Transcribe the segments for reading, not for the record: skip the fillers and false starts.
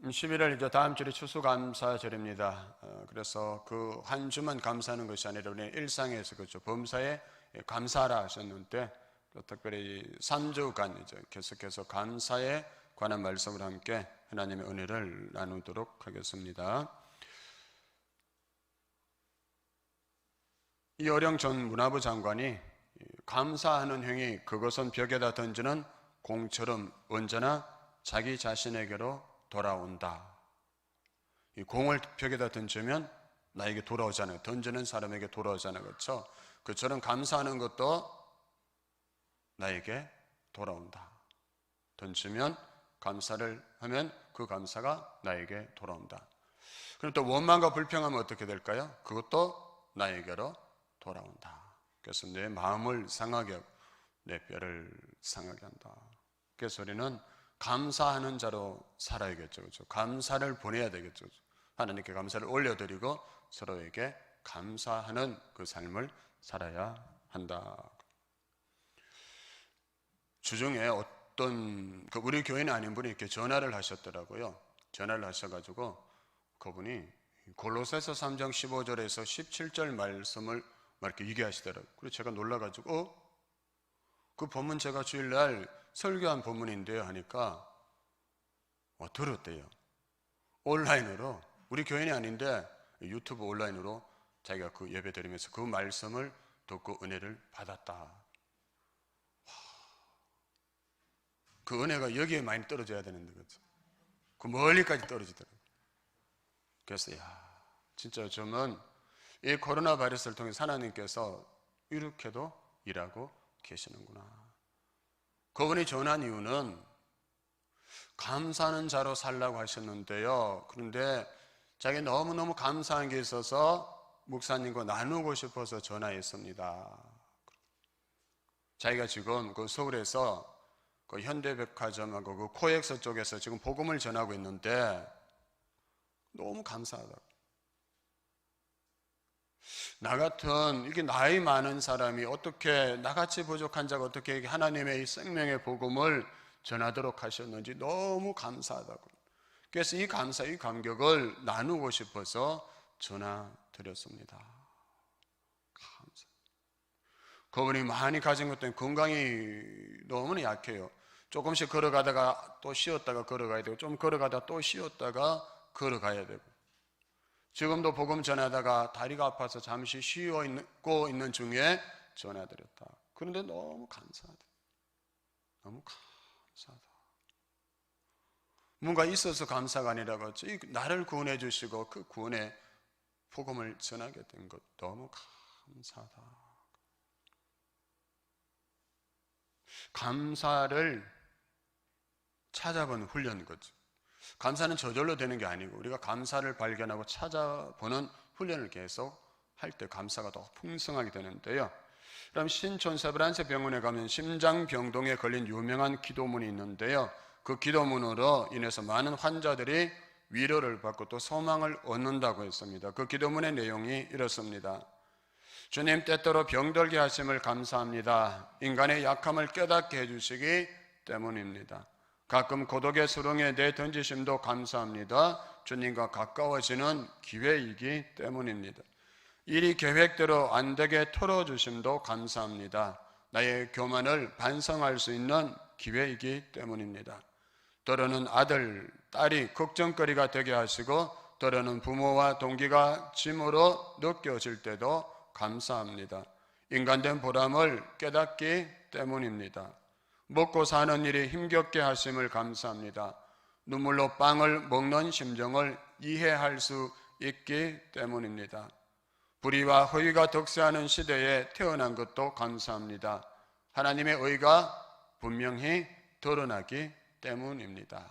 11월 이제 다음 주일이 추수감사절입니다. 그래서 그 한 주만 감사하는 것이 아니라 우리 일상에서 그렇죠. 범사에 감사하라 하셨는데 특별히 3주간 이제 계속해서 감사에 관한 말씀을 함께 하나님의 은혜를 나누도록 하겠습니다. 이어령 전 문화부 장관이 감사하는 행위 그것은 벽에다 던지는 공처럼 언제나 자기 자신에게로 돌아온다. 이 공을 벽에다 던지면 나에게 돌아오잖아요. 던지는 사람에게 돌아오잖아요. 그렇죠? 그처럼 감사하는 것도 나에게 돌아온다. 던지면 감사를 하면 그 감사가 나에게 돌아온다. 그럼 또 원망과 불평하면 어떻게 될까요? 그것도 나에게로 돌아온다. 그래서 내 마음을 상하게 하고 내 뼈를 상하게 한다. 그래서 우리는 감사하는 자로 살아야겠죠. 그렇죠? 감사를 보내야 되겠죠. 하나님께 감사를 올려드리고 서로에게 감사하는 그 삶을 살아야 한다. 주중에 어떤 우리 교회는 아닌 분이 이렇게 전화를 하셨더라고요. 전화를 하셔가지고 그분이 골로새서 3장 15절에서 17절 말씀을 막 이렇게 얘기하시더라고요. 그래서 제가 놀라가지고 그 본문 제가 주일날 설교한 본문인데요 하니까 들었대요. 온라인으로 우리 교인이 아닌데 유튜브 온라인으로 자기가 그 예배 드리면서 그 말씀을 듣고 은혜를 받았다. 그 은혜가 여기에 많이 떨어져야 되는데 그렇죠? 그 멀리까지 떨어지더라고요. 그래서 진짜 요즘은 이 코로나 바이러스를 통해서 하나님께서 이렇게도 일하고 계시는구나. 그분이 전한 이유는 감사하는 자로 살라고 하셨는데요. 그런데 자기 너무너무 감사한 게 있어서 목사님과 나누고 싶어서 전화했습니다. 자기가 지금 그 서울에서 그 현대백화점하고 그 코엑스 쪽에서 지금 복음을 전하고 있는데 너무 감사하다고. 나 같은 이게 나이 많은 사람이 어떻게 나같이 부족한 자가 어떻게 하나님의 이 생명의 복음을 전하도록 하셨는지 너무 감사하다고. 그래서 이 감사, 이 감격을 나누고 싶어서 전화 드렸습니다. 감사. 그분이 많이 가진 것 때문에 건강이 너무나 약해요. 조금씩 걸어가다가 또 쉬었다가 걸어가야 되고 좀 걸어가다가 또 쉬었다가 걸어가야 되고 지금도 복음 전하다가 다리가 아파서 잠시 쉬고 있는 중에 전화드렸다. 그런데 너무 감사하다. 너무 감사하다. 뭔가 있어서 감사가 아니라 그렇죠. 나를 구원해 주시고 그 구원의 복음을 전하게 된 것 너무 감사하다. 감사를 찾아보는 훈련인 거죠. 감사는 저절로 되는 게 아니고 우리가 감사를 발견하고 찾아보는 훈련을 계속 할 때 감사가 더 풍성하게 되는데요. 그럼 신촌 세브란스 병원에 가면 심장병동에 걸린 유명한 기도문이 있는데요. 그 기도문으로 인해서 많은 환자들이 위로를 받고 또 소망을 얻는다고 했습니다. 그 기도문의 내용이 이렇습니다. 주님 때때로 병들게 하심을 감사합니다. 인간의 약함을 깨닫게 해주시기 때문입니다. 가끔 고독의 수렁에 내던지심도 감사합니다. 주님과 가까워지는 기회이기 때문입니다. 일이 계획대로 안 되게 털어주심도 감사합니다. 나의 교만을 반성할 수 있는 기회이기 때문입니다. 때로는 아들, 딸이 걱정거리가 되게 하시고 때로는 부모와 동기가 짐으로 느껴질 때도 감사합니다. 인간된 보람을 깨닫기 때문입니다. 먹고 사는 일이 힘겹게 하심을 감사합니다. 눈물로 빵을 먹는 심정을 이해할 수 있기 때문입니다. 불의와 허위가 득세하는 시대에 태어난 것도 감사합니다. 하나님의 의가 분명히 드러나기 때문입니다.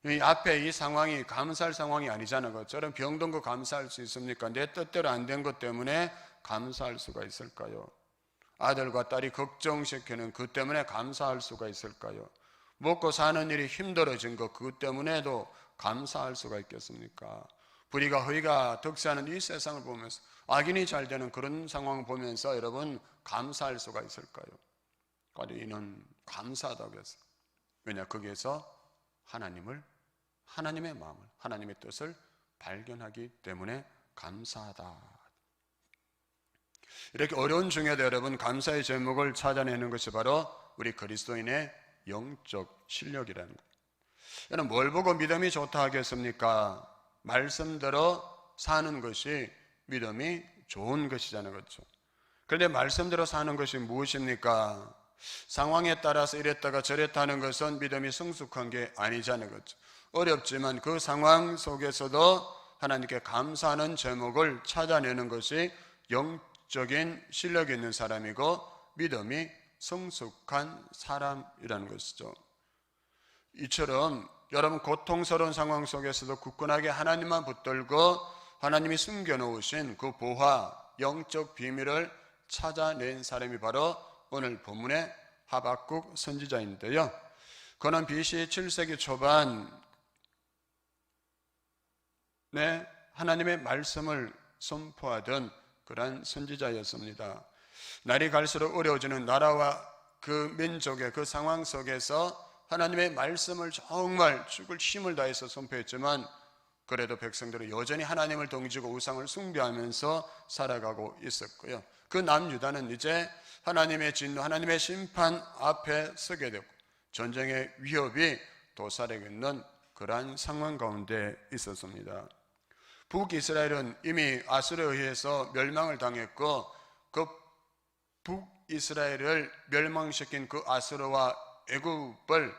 이 앞에 이 상황이 감사할 상황이 아니잖아요. 저런 병든 거 감사할 수 있습니까? 내 뜻대로 안 된 것 때문에 감사할 수가 있을까요? 아들과 딸이 걱정시키는 그 때문에 감사할 수가 있을까요? 먹고 사는 일이 힘들어진 것 그 때문에도 감사할 수가 있겠습니까? 불의가 허위가 득세하는 이 세상을 보면서 악인이 잘 되는 그런 상황을 보면서 여러분 감사할 수가 있을까요? 이는 감사하다고 했어요. 왜냐? 거기에서 하나님을 하나님의 마음을, 하나님의 뜻을 발견하기 때문에 감사하다. 이렇게 어려운 중에도 여러분 감사의 제목을 찾아내는 것이 바로 우리 그리스도인의 영적 실력이라는 거예요. 여러분 뭘 보고 믿음이 좋다 하겠습니까? 말씀대로 사는 것이 믿음이 좋은 것이잖아요. 그렇죠? 그런데 말씀대로 사는 것이 무엇입니까? 상황에 따라서 이랬다가 저랬다 하는 것은 믿음이 성숙한 게 아니잖아요. 그렇죠? 어렵지만 그 상황 속에서도 하나님께 감사하는 제목을 찾아내는 것이 영적인 실력이 있는 사람이고 믿음이 성숙한 사람이라는 것이죠. 이처럼 여러분 고통스러운 상황 속에서도 굳건하게 하나님만 붙들고 하나님이 숨겨놓으신 그 보화, 영적 비밀을 찾아낸 사람이 바로 오늘 본문의 하박국 선지자인데요. 그는 BC 7세기 초반에 하나님의 말씀을 선포하던 그런 선지자였습니다. 날이 갈수록 어려워지는 나라와 그 민족의 그 상황 속에서 하나님의 말씀을 정말 죽을 힘을 다해서 선포했지만 그래도 백성들은 여전히 하나님을 동지고 우상을 숭배하면서 살아가고 있었고요. 그 남유다는 이제 하나님의 진노, 하나님의 심판 앞에 서게 되고 전쟁의 위협이 도사리고 있는 그러한 상황 가운데 있었습니다. 북이스라엘은 이미 아수르에 의해서 멸망을 당했고 그 북이스라엘을 멸망시킨 그 아수르와 애굽을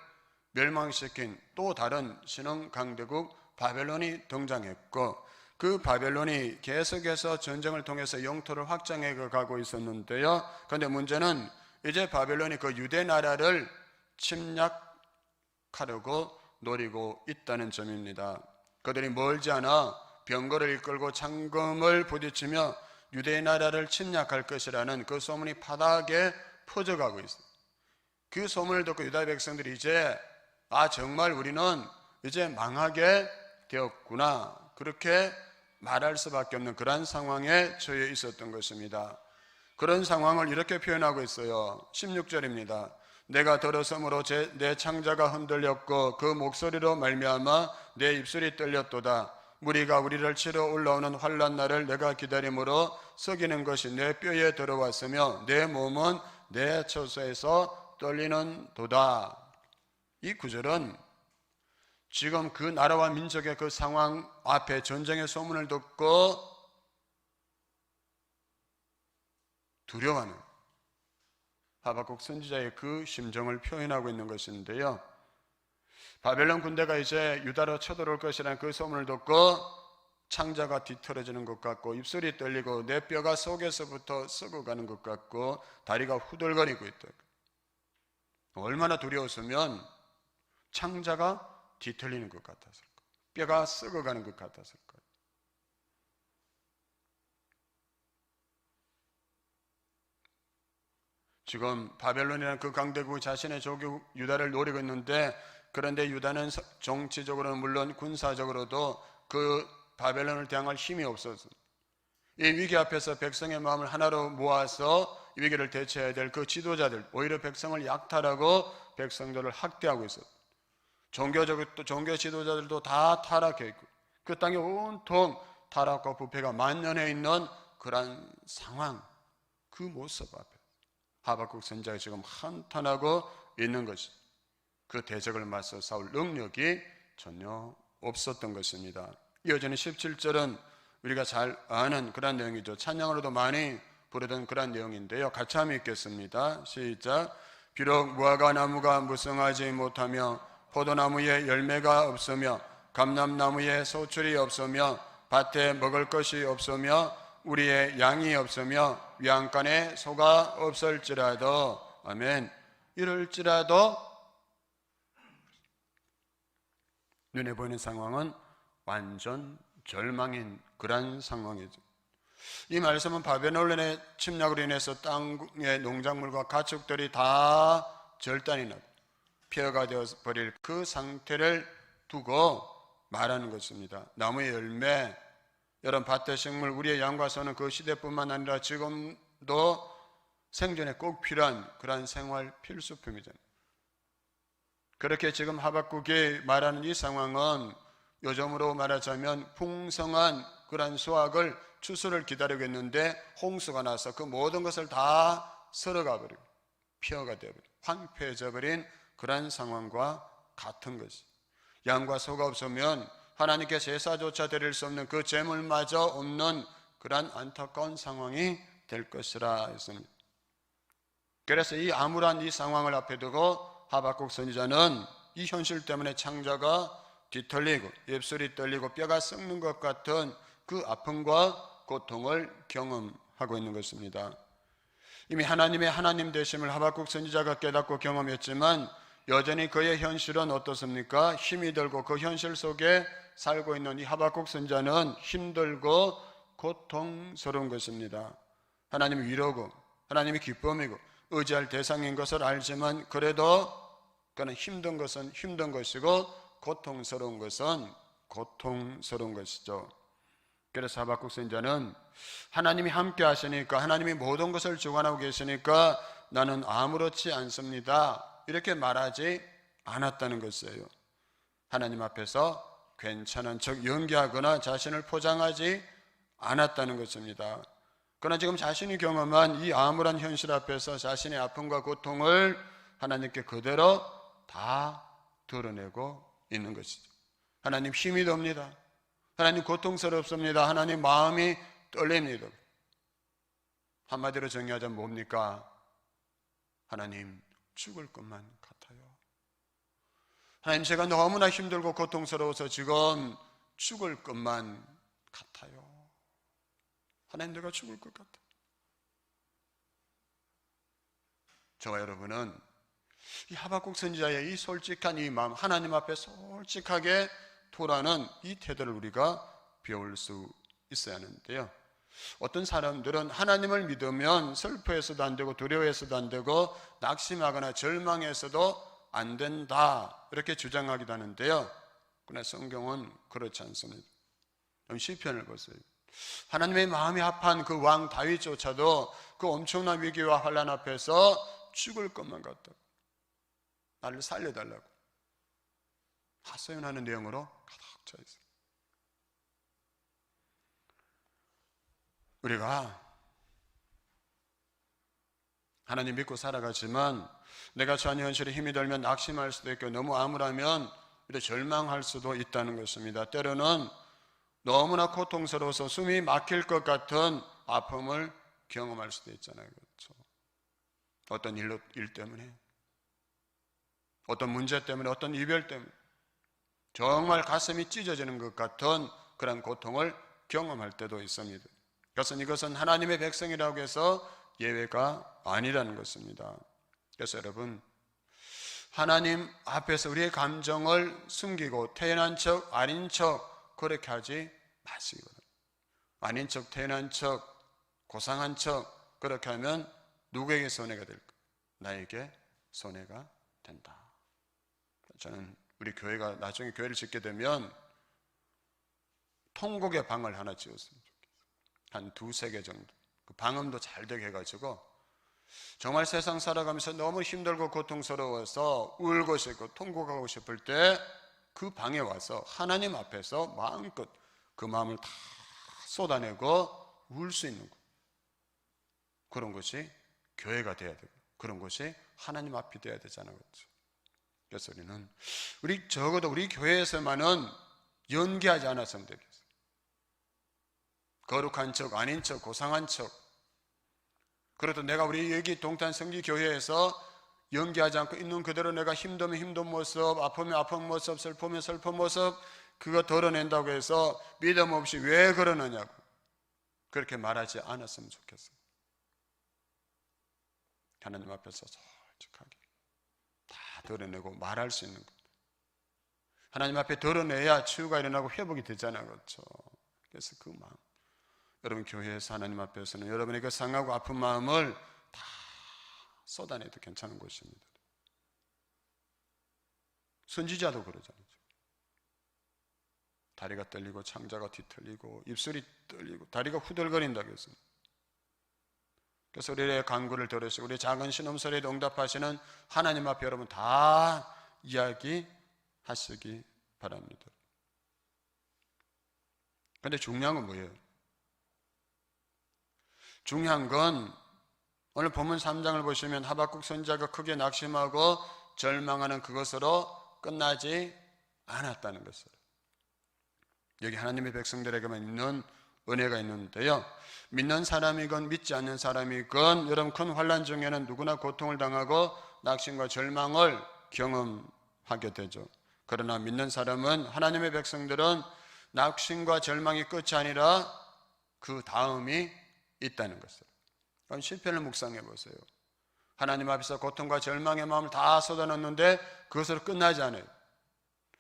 멸망시킨 또 다른 신흥 강대국 바벨론이 등장했고 그 바벨론이 계속해서 전쟁을 통해서 영토를 확장해 가고 있었는데요. 그런데 문제는 이제 바벨론이 그 유대 나라를 침략하려고 노리고 있다는 점입니다. 그들이 멀지 않아 병거를 이끌고 창검을 부딪히며 유대 나라를 침략할 것이라는 그 소문이 바닥에 퍼져가고 있어요. 그 소문을 듣고 유다 백성들이 이제 정말 우리는 이제 망하게 되었구나 그렇게 말할 수밖에 없는 그런 상황에 처해 있었던 것입니다. 그런 상황을 이렇게 표현하고 있어요. 16절입니다. 내가 들었으므로 내 창자가 흔들렸고 그 목소리로 말미암아 내 입술이 떨렸도다. 무리가 우리를 치러 올라오는 환난 날을 내가 기다림으로 썩이는 것이 내 뼈에 들어왔으며 내 몸은 내 처소에서 떨리는 도다. 이 구절은 지금 그 나라와 민족의 그 상황 앞에 전쟁의 소문을 듣고 두려워하는 하박국 선지자의 그 심정을 표현하고 있는 것인데요. 바벨론 군대가 이제 유다로 쳐들어올 것이라는 그 소문을 듣고 창자가 뒤틀어지는 것 같고 입술이 떨리고 내 뼈가 속에서부터 썩어가는 것 같고 다리가 후들거리고 있다. 얼마나 두려웠으면 창자가 뒤틀리는 것 같았을까? 뼈가 썩어가는 것 같았을까? 지금 바벨론이라는 그 강대국이 자신의 조국 유다를 노리고 있는데 그런데 유다는 정치적으로는 물론 군사적으로도 그 바벨론을 대항할 힘이 없어서 이 위기 앞에서 백성의 마음을 하나로 모아서 이 위기를 대처해야 될 그 지도자들 오히려 백성을 약탈하고 백성들을 학대하고 있었어요. 종교 지도자들도 다 타락해 있고 그 땅에 온통 타락과 부패가 만연해 있는 그런 상황 그 모습 앞에 하박국 선지자가 지금 한탄하고 있는 것이 그 대적을 맞서 싸울 능력이 전혀 없었던 것입니다. 이어지는 17절은 우리가 잘 아는 그런 내용이죠. 찬양으로도 많이 부르던 그런 내용인데요. 같이 한번 읽겠습니다. 시작. 비록 무화과 나무가 무성하지 못하며 포도나무에 열매가 없으며 감람나무에 소출이 없으며 밭에 먹을 것이 없으며 우리의 양이 없으며 위안간에 소가 없을지라도 아멘. 이럴지라도 눈에 보이는 상황은 완전 절망인 그런 상황이죠. 이 말씀은 바벨론의 침략으로 인해서 땅의 농작물과 가축들이 다 절단이 나고 폐허가 되어버릴 그 상태를 두고 말하는 것입니다. 나무의 열매, 여러분 밭의 식물, 우리의 양과 소는 그 시대뿐만 아니라 지금도 생존에 꼭 필요한 그런 생활 필수품이잖아요. 그렇게 지금 하박국이 말하는 이 상황은 요즘으로 말하자면 풍성한 그런 수확을 추수를 기다리고 있는데 홍수가 나서 그 모든 것을 다 쓸어가 버리고 폐허가 되어버리고 황폐해져 버린 그런 상황과 같은 것이, 양과 소가 없으면 하나님께 제사조차 드릴 수 없는 그 제물마저 없는 그런 안타까운 상황이 될 것이라 했습니다. 그래서 이 암울한 이 상황을 앞에 두고 하박국 선지자는 이 현실 때문에 창자가 뒤틀리고 입술이 떨리고 뼈가 썩는 것 같은 그 아픔과 고통을 경험하고 있는 것입니다. 이미 하나님의 하나님 되심을 하박국 선지자가 깨닫고 경험했지만 여전히 그의 현실은 어떻습니까? 힘이 들고 그 현실 속에 살고 있는 이 하박국 선지자는 힘들고 고통스러운 것입니다. 하나님이 위로고 하나님이 기쁨이고 의지할 대상인 것을 알지만 그래도 그는 힘든 것은 힘든 것이고 고통스러운 것은 고통스러운 것이죠. 그래서 하박국 선지자는 하나님이 함께 하시니까, 하나님이 모든 것을 주관하고 계시니까 나는 아무렇지 않습니다, 이렇게 말하지 않았다는 것이에요. 하나님 앞에서 괜찮은 척 연기하거나 자신을 포장하지 않았다는 것입니다. 그러나 지금 자신이 경험한 이 암울한 현실 앞에서 자신의 아픔과 고통을 하나님께 그대로 다 드러내고 있는 것이죠. 하나님 힘이 듭니다. 하나님 고통스럽습니다. 하나님 마음이 떨립니다. 한마디로 정의하자면 뭡니까? 하나님 죽을 것만 같아요. 하나님 제가 너무나 힘들고 고통스러워서 지금 죽을 것만 같아요. 하나님 내가 죽을 것 같아. 저와 여러분은 이 하박국 선지자의 이 솔직한 이 마음, 하나님 앞에 솔직하게 토라는 이 태도를 우리가 배울 수 있어야 하는데요. 어떤 사람들은 하나님을 믿으면 슬퍼해서도 안 되고 두려워해서도 안 되고 낙심하거나 절망해서도 안 된다, 이렇게 주장하기도 하는데요. 그러나 성경은 그렇지 않습니다. 시편을 보세요. 하나님의 마음이 합한 그 왕 다윗조차도 그 엄청난 위기와 환난 앞에서 죽을 것만 같다고, 나를 살려달라고 하소연하는 내용으로 가득 차 있어요. 우리가 하나님 믿고 살아가지만 내가 처한 현실에 힘이 들면 낙심할 수도 있고 너무 암울하면 절망할 수도 있다는 것입니다. 때로는 너무나 고통스러워서 숨이 막힐 것 같은 아픔을 경험할 수도 있잖아요. 그렇죠? 어떤 일 때문에, 어떤 문제 때문에, 어떤 이별 때문에 정말 가슴이 찢어지는 것 같은 그런 고통을 경험할 때도 있습니다. 그래서 이것은 하나님의 백성이라고 해서 예외가 아니라는 것입니다. 그래서 여러분, 하나님 앞에서 우리의 감정을 숨기고 태연한 척, 아닌 척 그렇게 하지 마시기 바랍니다. 아닌 척, 태연한 척, 고상한 척 그렇게 하면 누구에게 손해가 될까? 나에게 손해가 된다. 저는 우리 교회가 나중에 교회를 짓게 되면 통곡의 방을 하나 지었으면 좋겠어요. 한 2-3개 정도. 그 방음도 잘 되게 해가지고 정말 세상 살아가면서 너무 힘들고 고통스러워서 울고 싶고 통곡하고 싶을 때 그 방에 와서 하나님 앞에서 마음껏 그 마음을 다 쏟아내고 울 수 있는 것, 그런 것이 교회가 돼야 되고 그런 것이 하나님 앞이 돼야 되잖아요. 그렇죠? 그래서 우리 적어도 우리 교회에서만은 연기하지 않았으면 되겠어요. 거룩한 척, 아닌 척, 고상한 척. 그래도 내가 우리 여기 동탄 성지교회에서 연기하지 않고 있는 그대로 내가 힘들면 힘든 모습, 아프면 아픈 모습, 슬프면 슬픈 모습 그거 덜어낸다고 해서 믿음 없이 왜 그러느냐고 그렇게 말하지 않았으면 좋겠어요. 하나님 앞에서 솔직하게 다 드러내고 말할 수 있는 것. 하나님 앞에 드러내야 치유가 일어나고 회복이 되잖아요. 그렇죠? 그래서 그 마음, 여러분 교회에서 하나님 앞에서는 여러분의 그 상하고 아픈 마음을 다 쏟아내도 괜찮은 것입니다. 선지자도 그러잖아요. 다리가 떨리고 창자가 뒤틀리고 입술이 떨리고 다리가 후들거린다고 했습니다. 그래서 우리의 간구를 들으시고 우리 작은 신음소리에 응답하시는 하나님 앞에 여러분 다 이야기하시기 바랍니다. 근데 중요한 건 뭐예요? 중요한 건 오늘 본문 3장을 보시면 하박국 선지자가 크게 낙심하고 절망하는 그것으로 끝나지 않았다는 것을, 여기 하나님의 백성들에게만 있는 은혜가 있는데요, 믿는 사람이건 믿지 않는 사람이건 여러분 큰 환난 중에는 누구나 고통을 당하고 낙심과 절망을 경험하게 되죠. 그러나 믿는 사람은, 하나님의 백성들은 낙심과 절망이 끝이 아니라 그 다음이 있다는 것을. 시편을 묵상해 보세요. 하나님 앞에서 고통과 절망의 마음을 다 쏟아놓는데 그것으로 끝나지 않아요.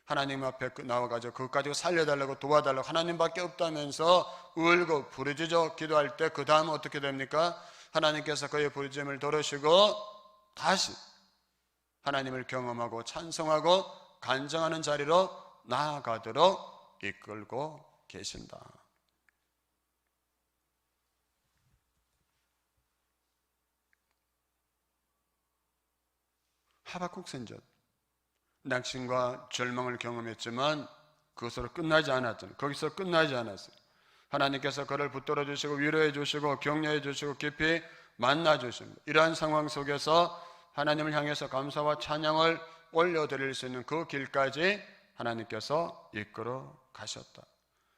하나님 앞에 나와가지고 그것 가지고 살려달라고 도와달라고 하나님밖에 없다면서 울고 부르짖어 기도할 때 그 다음은 어떻게 됩니까? 하나님께서 그의 부르짖음을 들으시고 다시 하나님을 경험하고 찬송하고 간증하는 자리로 나아가도록 이끌고 계신다. 하박국 선지자 낙심과 절망을 경험했지만 그것으로 끝나지 않았잖아요. 거기서 끝나지 않았어요. 하나님께서 그를 붙들어 주시고 위로해 주시고 격려해 주시고 깊이 만나 주십니다. 이러한 상황 속에서 하나님을 향해서 감사와 찬양을 올려드릴 수 있는 그 길까지 하나님께서 이끌어 가셨다.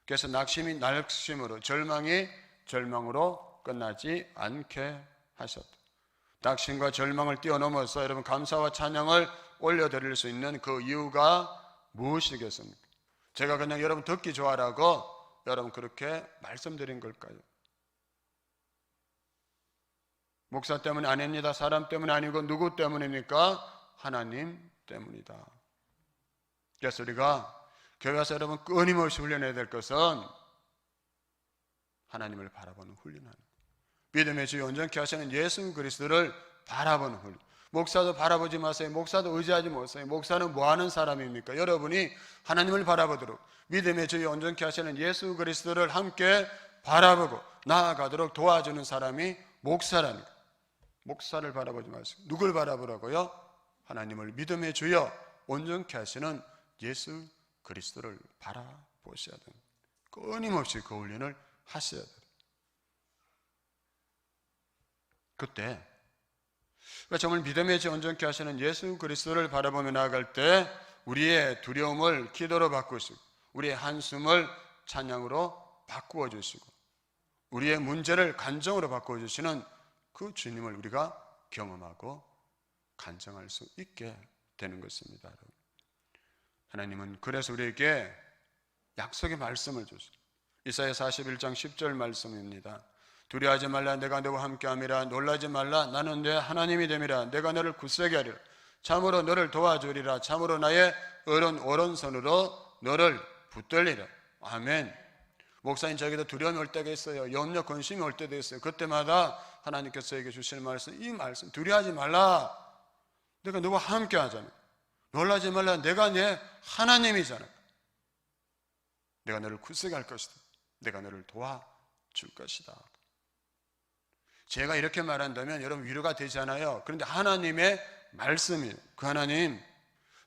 그래서 낙심이 낙심으로, 절망이 절망으로 끝나지 않게 하셨다. 낙심과 절망을 뛰어넘어서 여러분 감사와 찬양을 올려드릴 수 있는 그 이유가 무엇이겠습니까? 제가 그냥 여러분 듣기 좋아라고 여러분 그렇게 말씀드린 걸까요? 목사 때문이 아닙니다. 사람 때문이 아니고 누구 때문입니까? 하나님 때문이다. 그래서 우리가 교회 와서 여러분 끊임없이 훈련해야 될 것은 하나님을 바라보는 훈련하는 거예요. 믿음의 주 온전케 하시는 예수 그리스도를 바라보는 훈련. 목사도 바라보지 마세요. 목사도 의지하지 마세요. 목사는 뭐 하는 사람입니까? 여러분이 하나님을 바라보도록 믿음의 주 온전케 하시는 예수 그리스도를 함께 바라보고 나아가도록 도와주는 사람이 목사랍니다. 목사를 바라보지 마세요. 누굴 바라보라고요? 하나님을 믿음의 주여 온전케 하시는 예수 그리스도를 바라보셔야 됩니다. 끊임없이 그 훈련을 하셔야 돼요. 그때 정말 믿음의 주 온전케 하시는 예수 그리스도를 바라보며 나아갈 때 우리의 두려움을 기도로 바꾸시고 우리의 한숨을 찬양으로 바꾸어 주시고 우리의 문제를 간증으로 바꾸어 주시는 그 주님을 우리가 경험하고 간증할 수 있게 되는 것입니다. 하나님은 그래서 우리에게 약속의 말씀을 주십니다. 이사야 41장 10절 말씀입니다. 두려워하지 말라. 내가 너와 함께함이라. 놀라지 말라. 나는 내 하나님이 됨이라. 내가 너를 굳세게 하리라. 참으로 너를 도와주리라. 참으로 나의 오른손으로 너를 붙들리라. 아멘. 목사님, 저에게도 두려움이 올 때가 있어요. 염려, 근심이 올 때도 있어요. 그때마다 하나님께서 저에게 주실 말씀, 이 말씀, 두려워하지 말라. 내가 너와 함께 하잖아. 놀라지 말라. 내가 내 하나님이잖아. 내가 너를 굳세게 할 것이다. 내가 너를 도와줄 것이다. 제가 이렇게 말한다면 여러분 위로가 되잖아요. 그런데 하나님의 말씀이에요. 그 하나님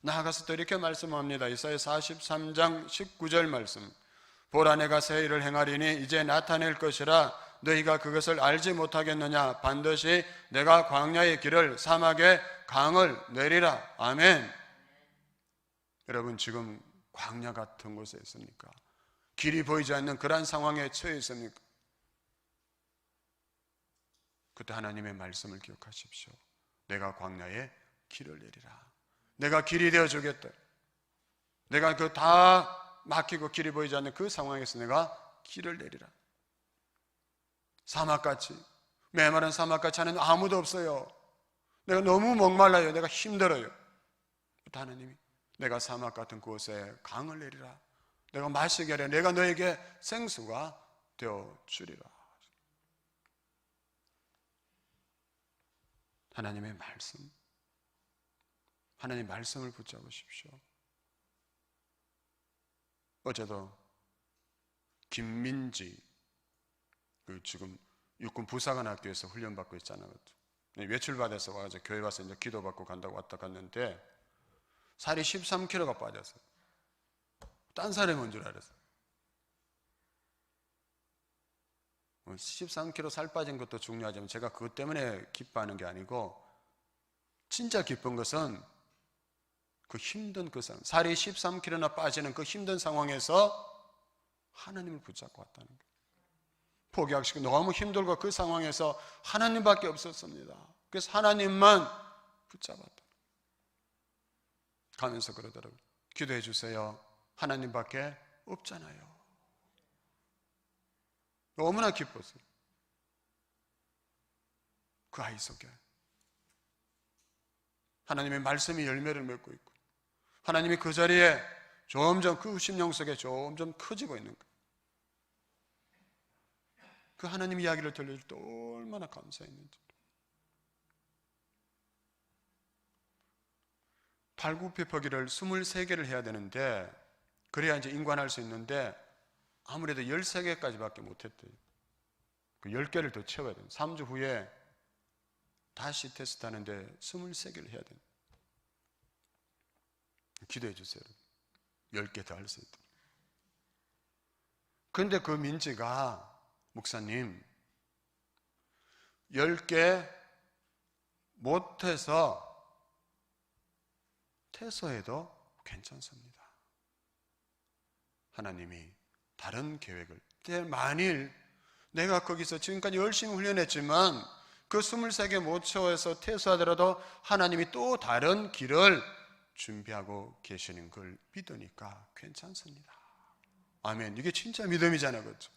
나아가서 또 이렇게 말씀합니다. 이사야 43장 19절 말씀. 보라, 내가 새 일을 행하리니 이제 나타낼 것이라. 너희가 그것을 알지 못하겠느냐. 반드시 내가 광야의 길을 사막에 강을 내리라. 아멘. 여러분 지금 광야 같은 곳에 있습니까? 길이 보이지 않는 그러한 상황에 처해 있습니까? 그때 하나님의 말씀을 기억하십시오. 내가 광야에 길을 내리라. 내가 길이 되어주겠다. 내가 그 다 막히고 길이 보이지 않는 그 상황에서 내가 길을 내리라. 사막같이, 메마른 사막같이 하는 아무도 없어요. 내가 너무 목말라요. 내가 힘들어요. 그때 하나님이 내가 사막 같은 곳에 강을 내리라. 내가 마시게 하라. 내가 너에게 생수가 되어주리라. 하나님의 말씀, 하나님의 말씀을 붙잡으십시오. 어제도 김민지 지금 육군 부사관 학교에서 훈련받고 있잖아요. 외출받아서 와서 교회 와서 이제 기도받고 간다고 왔다 갔는데 살이 13kg가 빠졌어요. 딴 사람인 줄 알았어요. 13kg 살 빠진 것도 중요하지만 제가 그것 때문에 기뻐하는 게 아니고, 진짜 기쁜 것은 그 힘든 그 상황, 살이 13kg나 빠지는 그 힘든 상황에서 하나님을 붙잡고 왔다는 거예요. 포기하시고 너무 힘들고 그 상황에서 하나님밖에 없었습니다. 그래서 하나님만 붙잡았다. 가면서 그러더라고요. 기도해 주세요. 하나님밖에 없잖아요. 너무나 기뻤어요. 그 아이 속에 하나님의 말씀이 열매를 맺고 있고, 하나님이 그 자리에 점점 그 심령 속에 점점 커지고 있는 거예요. 그 하나님 이야기를 들려줄 때 얼마나 감사했는지. 팔굽혀펴기를 23개를 해야 되는데, 그래야 이제 인관할 수 있는데 아무래도 13개까지밖에 못했대요. 그 10개를 더 채워야 돼요. 3주 후에 다시 테스트 하는데 23개를 해야 돼요. 기도해 주세요. 10개 더 할 수 있도록. 그런데 그 민지가, 목사님, 10개 못해서 퇴소해도 괜찮습니다. 하나님이 다른 계획을, 만일 내가 거기서 지금까지 열심히 훈련했지만 그 23개 못 채워서 퇴소하더라도 하나님이 또 다른 길을 준비하고 계시는 걸 믿으니까 괜찮습니다. 아멘. 이게 진짜 믿음이잖아요. 그렇죠?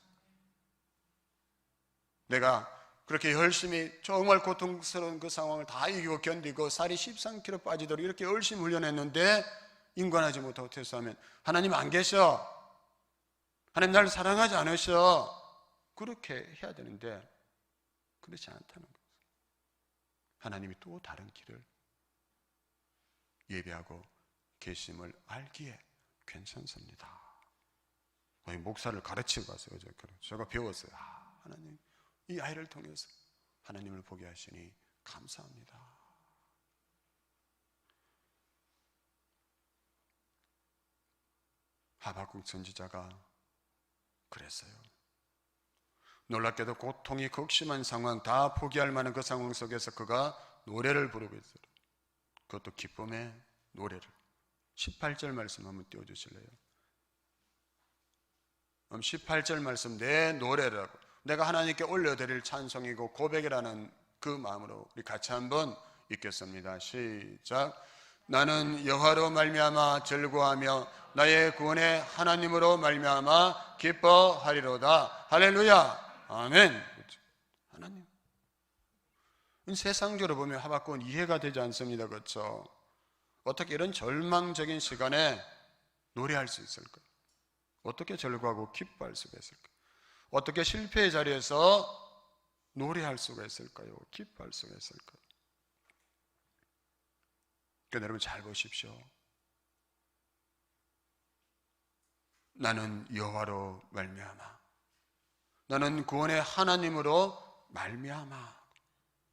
내가 그렇게 열심히 정말 고통스러운 그 상황을 다 이기고 견디고 살이 13kg 빠지도록 이렇게 열심히 훈련했는데 인관하지 못하고 퇴소하면 하나님 안 계셔, 하나님 나를 사랑하지 않으셔, 그렇게 해야 되는데 그렇지 않다는 거예요. 하나님이 또 다른 길을 예비하고 계심을 알기에 괜찮습니다. 목사를 가르치고 갔어요. 제가 배웠어요. 하나님, 이 아이를 통해서 하나님을 보게 하시니 감사합니다. 하박국 선지자가 그랬어요. 놀랍게도 고통이 극심한 상황, 다 포기할 만한 그 상황 속에서 그가 노래를 부르고 있어요. 그것도 기쁨의 노래를. 18절 말씀 한번 띄워주실래요? 18절 말씀, 내 노래라고, 내가 하나님께 올려드릴 찬송이고 고백이라는 그 마음으로 우리 같이 한번 읽겠습니다. 시작. 나는 여호와로 말미암아 즐거워하며 나의 구원의 하나님으로 말미암아 기뻐하리로다. 할렐루야. 아멘. 하나님. 세상적으로 보면 하박국은 이해가 되지 않습니다. 그렇죠? 어떻게 이런 절망적인 시간에 노래할 수 있을까요? 어떻게 절구하고 기뻐할 수가 있을까요? 어떻게 실패의 자리에서 노래할 수가 있을까요? 기뻐할 수가 있을까요? 그러니까 여러분 잘 보십시오. 나는 여호와로 말미암아, 나는 구원의 하나님으로 말미암아.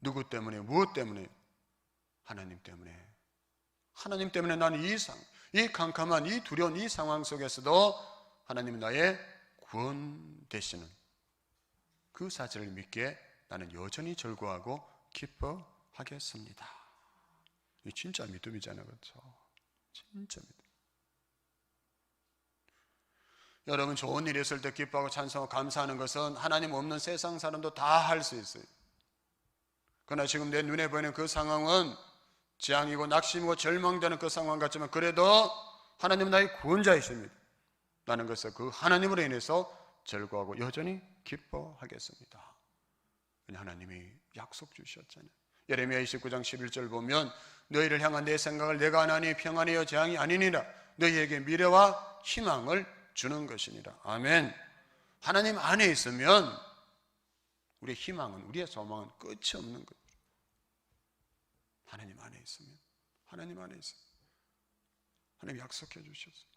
누구 때문에? 무엇 때문에? 하나님 때문에. 하나님 때문에 나는 이 캄캄한, 이 두려운 이 상황 속에서도 하나님은 나의 구원 되시는 그 사실을 믿기에 나는 여전히 절구하고 기뻐하겠습니다. 이 진짜 믿음이잖아요. 그렇죠? 진짜 믿음. 여러분, 좋은 일이 있을 때 기뻐하고 찬송하고 감사하는 것은 하나님 없는 세상 사람도 다 할 수 있어요. 그러나 지금 내 눈에 보이는 그 상황은 재앙이고 낙심이고 절망되는 그 상황 같지만 그래도 하나님은 나의 구원자이십니다. 나는 그래서 그 하나님으로 인해서 절구하고 여전히 기뻐하겠습니다. 하나님이 약속 주셨잖아요. 예레미야 29장 11절 보면 너희를 향한 내 생각을 내가 하나니 평안이요 재앙이 아니니라. 너희에게 미래와 희망을 주는 것이니라. 아멘. 하나님 안에 있으면 우리의 희망은, 우리의 소망은 끝이 없는 거예요. 하나님 안에 있으면, 하나님 안에 있으면 하나님 약속해 주셨어요.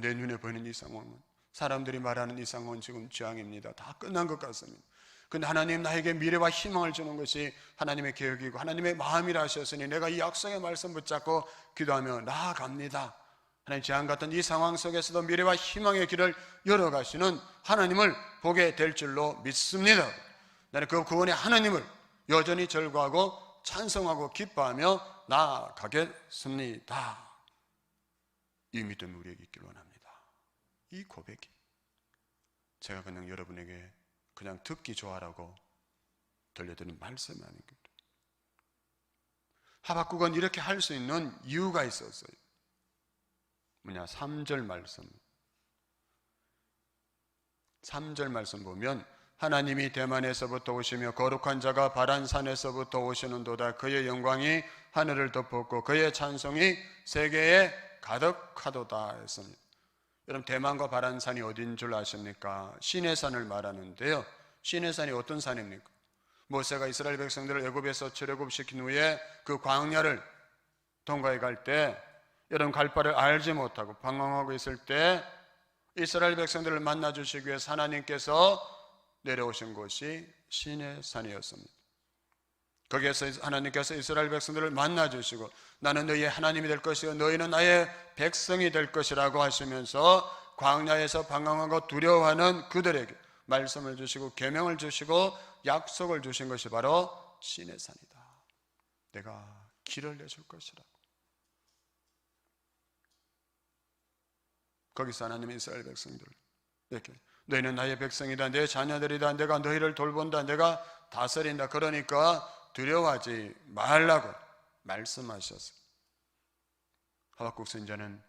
내 눈에 보이는 이 상황은, 사람들이 말하는 이 상황은 지금 재앙입니다. 다 끝난 것 같습니다. 근데 하나님 나에게 미래와 희망을 주는 것이 하나님의 계획이고 하나님의 마음이라 하셨으니 내가 이 약속의 말씀 붙잡고 기도하며 나아갑니다. 하나님 재앙 같은 이 상황 속에서도 미래와 희망의 길을 열어가시는 하나님을 보게 될 줄로 믿습니다. 나는 그 구원의 하나님을 여전히 절거하고 찬송하고 기뻐하며 나아가겠습니다. 이 믿음이 우리에게 있길 원합니다. 이 고백이 제가 그냥 여러분에게 그냥 듣기 좋아라고 들려드리는 말씀이 아닙니다. 하박국은 이렇게 할 수 있는 이유가 있었어요. 뭐냐? 3절 말씀. 3절 말씀 보면 하나님이 대만에서부터 오시며 거룩한 자가 바란산에서부터 오시는도다. 그의 영광이 하늘을 덮었고 그의 찬송이 세계에 가득하도다 했습니다. 여러분, 대만과 바란산이 어딘 줄 아십니까? 시내산을 말하는데요. 시내산이 어떤 산입니까? 모세가 이스라엘 백성들을 애굽에서 출애굽시킨 후에 그 광야를 통과해 갈 때 여러분 갈 바를 알지 못하고 방황하고 있을 때 이스라엘 백성들을 만나 주시기 위해서 하나님께서 내려오신 곳이 시내산이었습니다. 거기에서 하나님께서 이스라엘 백성들을 만나 주시고 나는 너희의 하나님이 될 것이고 너희는 나의 백성이 될 것이라고 하시면서 광야에서 방황하고 두려워하는 그들에게 말씀을 주시고 계명을 주시고 약속을 주신 것이 바로 시내산이다. 내가 길을 내줄 것이라고. 거기서 하나님은 이스라엘 백성들을 이렇게 너희는 나의 백성이다. 내 자녀들이다. 내가 너희를 돌본다. 내가 다스린다. 그러니까 두려워하지 말라고 말씀하셨어요. 하박국 선지자는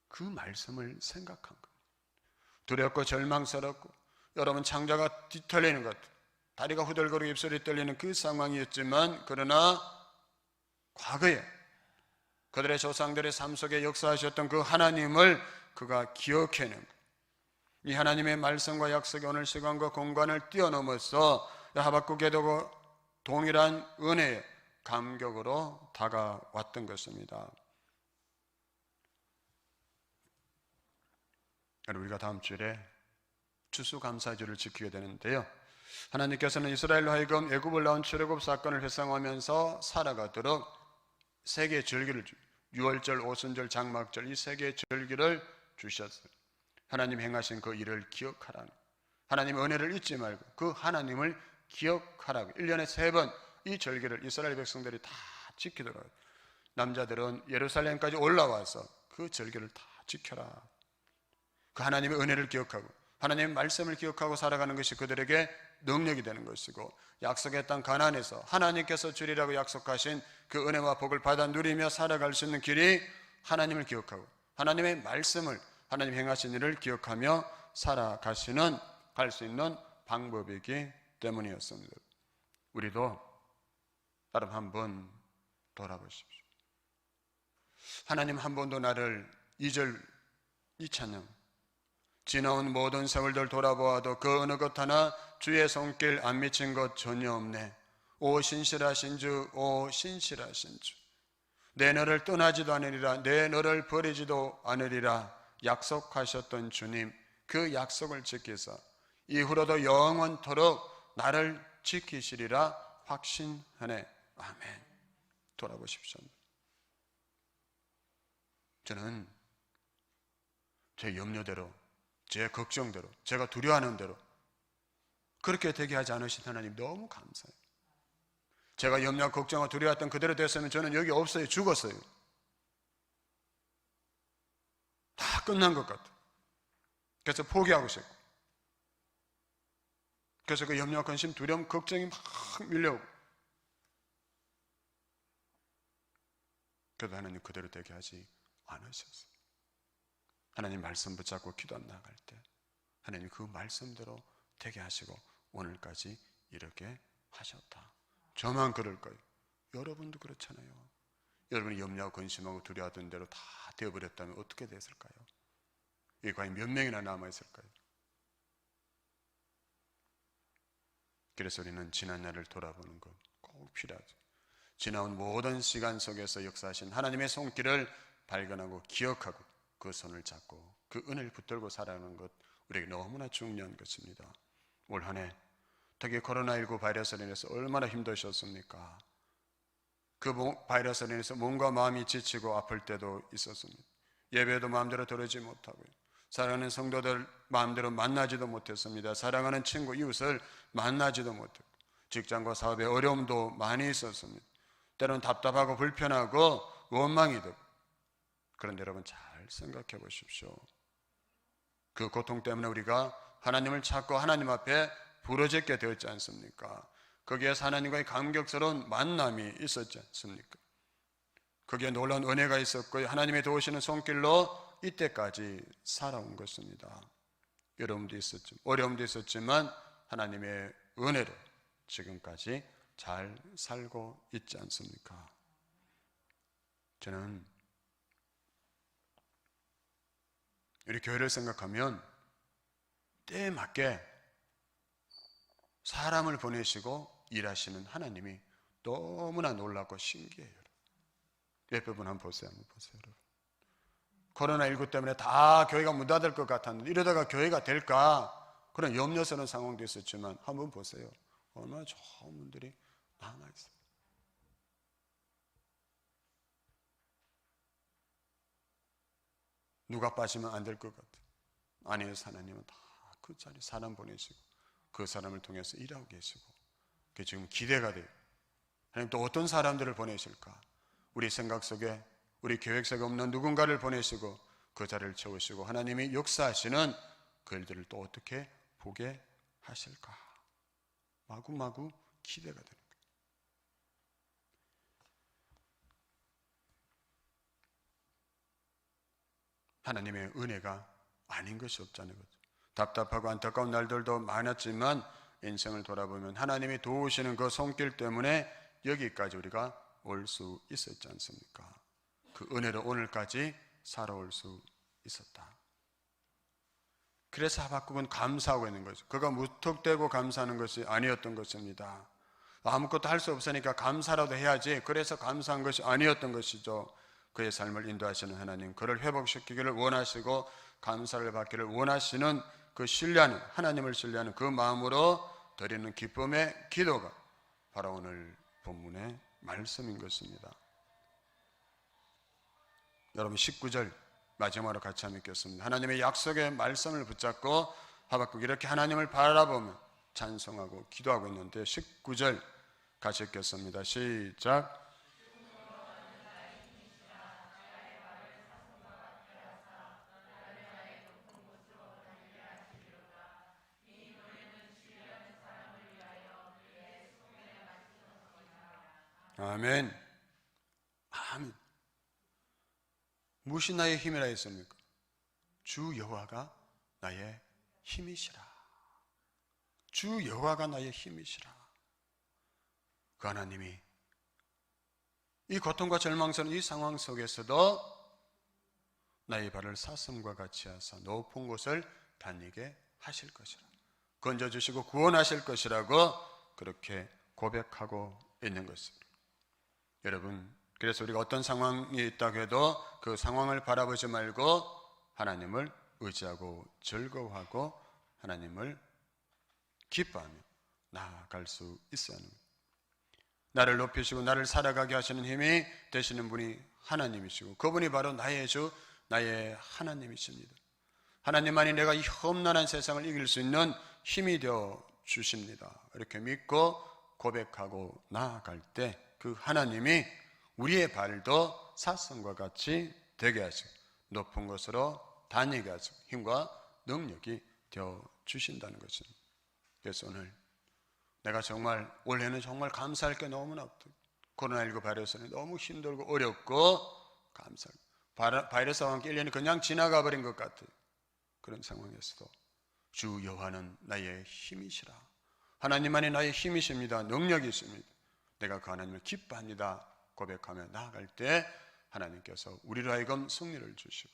그 말씀을 생각한 거예요. 두렵고 절망스럽고 여러분 창자가 뒤틀리는 것, 다리가 후들거리고 입술이 떨리는 그 상황이었지만 그러나 과거에 그들의 조상들의 삶 속에 역사하셨던 그 하나님을 그가 기억해낸 거예요. 이 하나님의 말씀과 약속이 오늘 시간과 공간을 뛰어넘어서 하박국에도 동일한 은혜의 감격으로 다가왔던 것입니다. 우리가 다음 주에 추수감사주를 지키게 되는데요, 하나님께서는 이스라엘로 하여금 애굽을 나온 출애굽 사건을 회상하면서 살아가도록 세 개의 절기를 유월절, 오순절, 장막절 이 세 개의 절기를 주셨어요. 하나님 행하신 그 일을 기억하라는, 하나님의 은혜를 잊지 말고 그 하나님을 기억하라고 1년에 3번 이 절기를 이스라엘 백성들이 다 지키더라고요. 남자들은 예루살렘까지 올라와서 그 절기를 다 지켜라. 그 하나님의 은혜를 기억하고 하나님의 말씀을 기억하고 살아가는 것이 그들에게 능력이 되는 것이고, 약속의 땅 가나안에서 하나님께서 주리라고 약속하신 그 은혜와 복을 받아 누리며 살아갈 수 있는 길이 하나님을 기억하고 하나님의 말씀을, 하나님 행하신 일을 기억하며 살아가시는, 갈 수 있는 방법이기 때문이었습니다. 우리도 나름 한번 돌아보십시오. 하나님 한 번도 나를 2절 이 찬양, 지나온 모든 세월들 돌아보아도 그 어느 것 하나 주의 손길 안 미친 것 전혀 없네. 오 신실하신 주, 오 신실하신 주, 내 너를 떠나지도 않으리라, 내 너를 버리지도 않으리라 약속하셨던 주님, 그 약속을 지키사 이후로도 영원토록 나를 지키시리라 확신하네. 아멘. 돌아보십시오. 저는 제 염려대로, 제 걱정대로, 제가 두려워하는 대로 그렇게 되게 하지 않으신 하나님 너무 감사해요. 제가 염려, 걱정과 두려워했던 그대로 됐으면 저는 여기 없어요. 죽었어요. 다 끝난 것 같아요. 그래서 포기하고 싶고, 그래서 그 염려, 근심, 두려움, 걱정이 막 밀려오고, 그래도 하나님 그대로 되게 하지 않으셨어요. 하나님 말씀 붙잡고 기도 안 나갈 때 하나님 그 말씀대로 되게 하시고 오늘까지 이렇게 하셨다. 저만 그럴 거예요. 여러분도 그렇잖아요. 여러분이 염려하고 근심하고 두려워하던 대로 다 되어버렸다면 어떻게 됐을까요? 이게 과연 몇 명이나 남아있을까요? 그래서 우리는 지난 날을 돌아보는 것 꼭 필요하죠. 지나온 모든 시간 속에서 역사하신 하나님의 손길을 발견하고 기억하고 그 손을 잡고 그 은혜를 붙들고 살아가는 것, 우리에게 너무나 중요한 것입니다. 올 한 해 특히 코로나19 바이러스로 인해서 얼마나 힘드셨습니까? 그 바이러스로 인해서 몸과 마음이 지치고 아플 때도 있었습니다. 예배도 마음대로 들으지 못하고요. 사랑하는 성도들 마음대로 만나지도 못했습니다. 사랑하는 친구, 이웃을 만나지도 못했고 직장과 사업에 어려움도 많이 있었습니다. 때로는 답답하고 불편하고 원망이 되고. 그런데 여러분 잘 생각해 보십시오. 그 고통 때문에 우리가 하나님을 찾고 하나님 앞에 부르짖게 되었지 않습니까? 거기에서 하나님과의 감격스러운 만남이 있었지 않습니까? 거기에 놀라운 은혜가 있었고요. 하나님의 도우시는 손길로 이때까지 살아온 것입니다. 어려움도 있었죠. 어려움도 있었지만 하나님의 은혜로 지금까지 잘 살고 있지 않습니까? 저는 우리 교회를 생각하면 때에 맞게 사람을 보내시고 일하시는 하나님이 너무나 놀랍고 신기해요. 옆에 분 한번 보세요. 여러분. 코로나19 때문에 다 교회가 문 닫을 것 같았는데 이러다가 교회가 될까? 그런 염려스러운 상황도 있었지만 한번 보세요. 얼마나 좋은 분들이 남아있어요. 누가 빠지면 안 될 것 같아요. 아니에서 하나님은 다 그 자리 사람 보내시고 그 사람을 통해서 일하고 계시고 그게 지금 기대가 돼요. 하나님 또 어떤 사람들을 보내실까? 우리 생각 속에 우리 계획 속에 없는 누군가를 보내시고 그 자리를 채우시고 하나님이 역사하시는 그 일들을 또 어떻게 보게 하실까? 마구마구 기대가 되는 거예요. 하나님의 은혜가 아닌 것이 없잖아요. 답답하고 안타까운 날들도 많았지만 인생을 돌아보면 하나님이 도우시는 그 손길 때문에 여기까지 우리가 올 수 있었지 않습니까? 그 은혜로 오늘까지 살아올 수 있었다. 그래서 하박국은 감사하고 있는 거죠. 그가 무턱대고 감사하는 것이 아니었던 것입니다. 아무것도 할 수 없으니까 감사라도 해야지. 그래서 감사한 것이 아니었던 것이죠. 그의 삶을 인도하시는 하나님, 그를 회복시키기를 원하시고 감사를 받기를 원하시는 그 신뢰하는, 하나님을 신뢰하는 그 마음으로 드리는 기쁨의 기도가 바로 오늘 본문의 말씀인 것입니다. 여러분 19절 마지막으로 같이 한번 읽겠습니다. 하나님의 약속의 말씀을 붙잡고 하박국이 이렇게 하나님을 바라보며 찬송하고 기도하고 있는데 19절 같이 읽겠습니다. 시작. 아멘. 아멘. 무엇이 나의 힘이라 했습니까? 주 여호와가 나의 힘이시라. 주 여호와가 나의 힘이시라. 그 하나님이 이 고통과 절망스러운 이 상황 속에서도 나의 발을 사슴과 같이 하사 높은 곳을 다니게 하실 것이라. 건져주시고 구원하실 것이라고 그렇게 고백하고 있는 것입니다. 여러분, 그래서 우리가 어떤 상황이 있다고 해도 그 상황을 바라보지 말고 하나님을 의지하고 즐거워하고 하나님을 기뻐하며 나아갈 수 있어야 합니다. 나를 높이시고 나를 살아가게 하시는 힘이 되시는 분이 하나님이시고 그분이 바로 나의 주, 나의 하나님이십니다. 하나님만이 내가 이 험난한 세상을 이길 수 있는 힘이 되어 주십니다. 이렇게 믿고 고백하고 나아갈 때 그 하나님이 우리의 발도 사슴과 같이 되게 하시고 높은 곳으로 다니게 하시고 힘과 능력이 되어 주신다는 것입니다. 그래서 오늘 내가 정말 올해는 정말 감사할 게 너무나 없다. 코로나19 바이러스는 너무 힘들고 어렵고 바이러스와 함께 1년이 그냥 지나가 버린 것 같아요. 그런 상황에서도 주 여호와는 나의 힘이시라. 하나님만이 나의 힘이십니다. 능력이십니다. 내가 그 하나님을 기뻐합니다. 고백하며 나아갈 때 하나님께서 우리로 하여금 승리를 주시고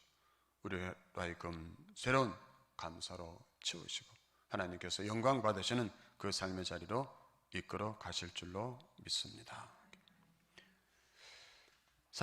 우리로 하여금 새로운 감사로 채우시고 하나님께서 영광 받으시는 그 삶의 자리로 이끌어 가실 줄로 믿습니다.